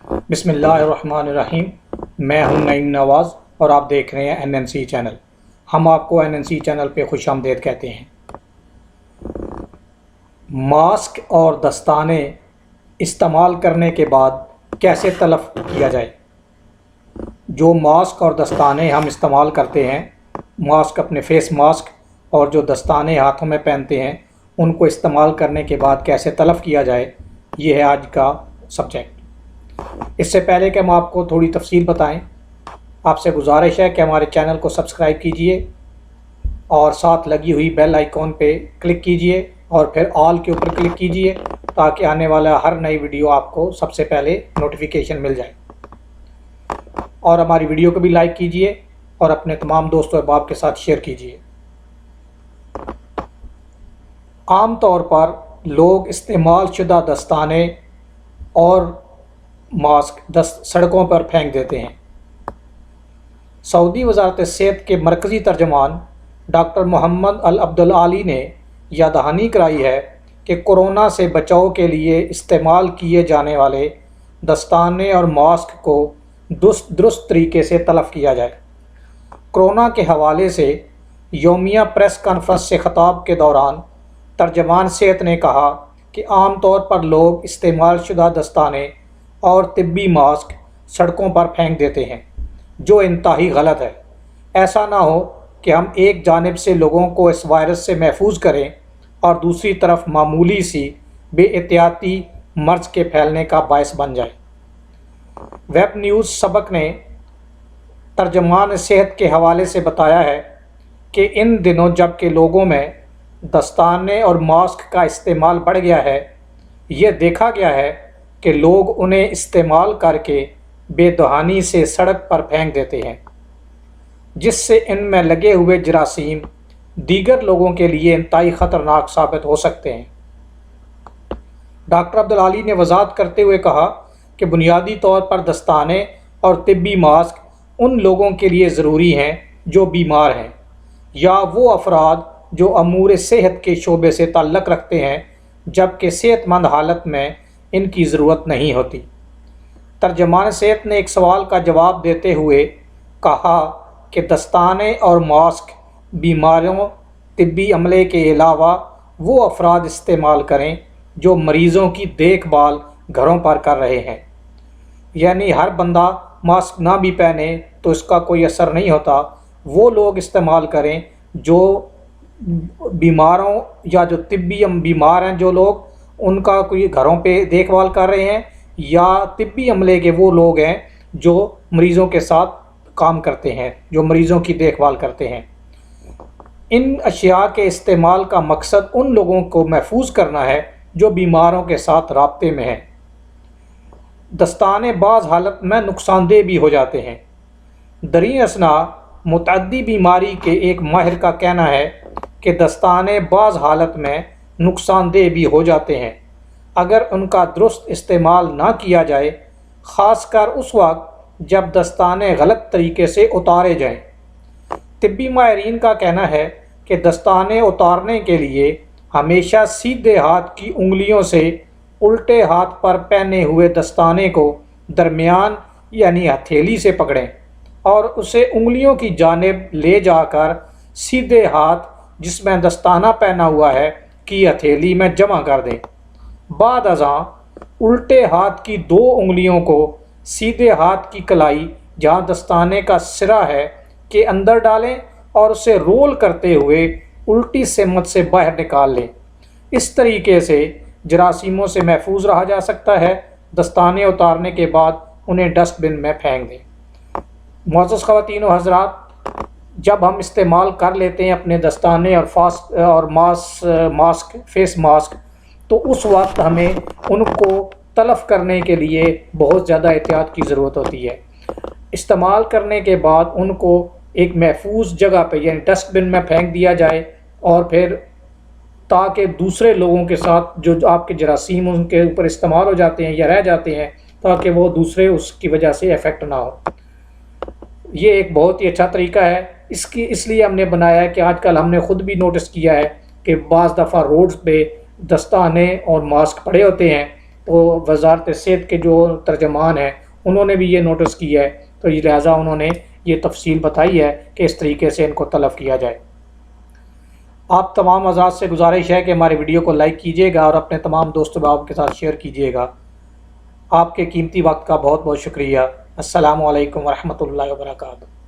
بسم اللہ الرحمن الرحیم۔ میں ہوں نعیم نواز اور آپ دیکھ رہے ہیں NNC چینل۔ ہم آپ کو NNC چینل پہ خوش آمدید کہتے ہیں۔ ماسک اور دستانے استعمال کرنے کے بعد کیسے تلف کیا جائے؟ جو ماسک اور دستانے ہم استعمال کرتے ہیں، ماسک اپنے فیس ماسک اور جو دستانے ہاتھوں میں پہنتے ہیں، ان کو استعمال کرنے کے بعد کیسے تلف کیا جائے، یہ ہے آج کا سبجیکٹ۔ اس سے پہلے کہ ہم آپ کو تھوڑی تفصیل بتائیں، آپ سے گزارش ہے کہ ہمارے چینل کو سبسکرائب کیجئے اور ساتھ لگی ہوئی بیل آئیکن پہ کلک کیجئے اور پھر آل کے اوپر کلک کیجئے تاکہ آنے والا ہر نئی ویڈیو آپ کو سب سے پہلے نوٹیفیکیشن مل جائے۔ اور ہماری ویڈیو کو بھی لائک کیجئے اور اپنے تمام دوست و احباب کے ساتھ شیئر کیجئے۔ عام طور پر لوگ استعمال شدہ دستانے اور ماسک سڑکوں پر پھینک دیتے ہیں۔ سعودی وزارت صحت کے مرکزی ترجمان ڈاکٹر محمد العبدالعالی نے یہ دہانی کرائی ہے کہ کورونا سے بچاؤ کے لیے استعمال کیے جانے والے دستانے اور ماسک کو درست طریقے سے تلف کیا جائے۔ کورونا کے حوالے سے یومیہ پریس کانفرنس سے خطاب کے دوران ترجمان صحت نے کہا کہ عام طور پر لوگ استعمال شدہ دستانے اور طبی ماسک سڑکوں پر پھینک دیتے ہیں، جو انتہائی غلط ہے۔ ایسا نہ ہو کہ ہم ایک جانب سے لوگوں کو اس وائرس سے محفوظ کریں اور دوسری طرف معمولی سی بے احتیاطی مرض کے پھیلنے کا باعث بن جائے۔ ویب نیوز سبق نے ترجمان صحت کے حوالے سے بتایا ہے کہ ان دنوں جب کہ لوگوں میں دستانے اور ماسک کا استعمال بڑھ گیا ہے، یہ دیکھا گیا ہے کہ لوگ انہیں استعمال کر کے بے دہانی سے سڑک پر پھینک دیتے ہیں، جس سے ان میں لگے ہوئے جراثیم دیگر لوگوں کے لیے انتہائی خطرناک ثابت ہو سکتے ہیں۔ ڈاکٹر عبدالعالی نے وضاحت کرتے ہوئے کہا کہ بنیادی طور پر دستانے اور طبی ماسک ان لوگوں کے لیے ضروری ہیں جو بیمار ہیں یا وہ افراد جو امور صحت کے شعبے سے تعلق رکھتے ہیں، جبکہ صحت مند حالت میں ان کی ضرورت نہیں ہوتی۔ ترجمان صحت نے ایک سوال کا جواب دیتے ہوئے کہا کہ دستانے اور ماسک بیماروں طبی عملے کے علاوہ وہ افراد استعمال کریں جو مریضوں کی دیکھ بھال گھروں پر کر رہے ہیں، یعنی ہر بندہ ماسک نہ بھی پہنے تو اس کا کوئی اثر نہیں ہوتا۔ وہ لوگ استعمال کریں جو بیماروں یا جو طبی بیمار ہیں، جو لوگ ان کا کوئی گھروں پہ دیکھ بھال کر رہے ہیں، یا طبی عملے کے وہ لوگ ہیں جو مریضوں کے ساتھ کام کرتے ہیں، جو مریضوں کی دیکھ بھال کرتے ہیں۔ ان اشیاء کے استعمال کا مقصد ان لوگوں کو محفوظ کرنا ہے جو بیماروں کے ساتھ رابطے میں ہیں۔ دستانے بعض حالت میں نقصان دہ بھی ہو جاتے ہیں۔ دریں اثنا متعدی بیماری کے ایک ماہر کا کہنا ہے کہ دستانے بعض حالت میں نقصان دہ بھی ہو جاتے ہیں اگر ان کا درست استعمال نہ کیا جائے، خاص کر اس وقت جب دستانے غلط طریقے سے اتارے جائیں۔ طبی ماہرین کا کہنا ہے کہ دستانے اتارنے کے لیے ہمیشہ سیدھے ہاتھ کی انگلیوں سے الٹے ہاتھ پر پہنے ہوئے دستانے کو درمیان یعنی ہتھیلی سے پکڑیں اور اسے انگلیوں کی جانب لے جا کر سیدھے ہاتھ جس میں دستانہ پہنا ہوا ہے کی ہتھیلی میں جمع کر دیں۔ بعد ازاں الٹے ہاتھ کی دو انگلیوں کو سیدھے ہاتھ کی کلائی جہاں دستانے کا سرا ہے کے اندر ڈالیں اور اسے رول کرتے ہوئے الٹی سمت سے باہر نکال لیں۔ اس طریقے سے جراثیموں سے محفوظ رہا جا سکتا ہے۔ دستانے اتارنے کے بعد انہیں ڈسٹ بن میں پھینک دیں۔ معزز خواتین و حضرات، جب ہم استعمال کر لیتے ہیں اپنے دستانے اور ماسک فیس ماسک، تو اس وقت ہمیں ان کو تلف کرنے کے لیے بہت زیادہ احتیاط کی ضرورت ہوتی ہے۔ استعمال کرنے کے بعد ان کو ایک محفوظ جگہ پہ یعنی ڈسٹ بن میں پھینک دیا جائے، اور پھر تاکہ دوسرے لوگوں کے ساتھ جو آپ کے جراثیم ان کے اوپر استعمال ہو جاتے ہیں یا رہ جاتے ہیں، تاکہ وہ دوسرے اس کی وجہ سے افیکٹ نہ ہو۔ یہ ایک بہت ہی اچھا طریقہ ہے۔ اس لیے ہم نے بنایا ہے کہ آج کل ہم نے خود بھی نوٹس کیا ہے کہ بعض دفعہ روڈز پہ دستانے اور ماسک پڑے ہوتے ہیں، تو وزارت صحت کے جو ترجمان ہیں انہوں نے بھی یہ نوٹس کیا ہے، تو لہٰذا انہوں نے یہ تفصیل بتائی ہے کہ اس طریقے سے ان کو تلف کیا جائے۔ آپ تمام حضرات سے گزارش ہے کہ ہماری ویڈیو کو لائک کیجیے گا اور اپنے تمام دوست احباب کے ساتھ شیئر کیجیے گا۔ آپ کے قیمتی وقت کا بہت بہت شکریہ۔ السلام علیکم ورحمۃ اللہ وبرکاتہ۔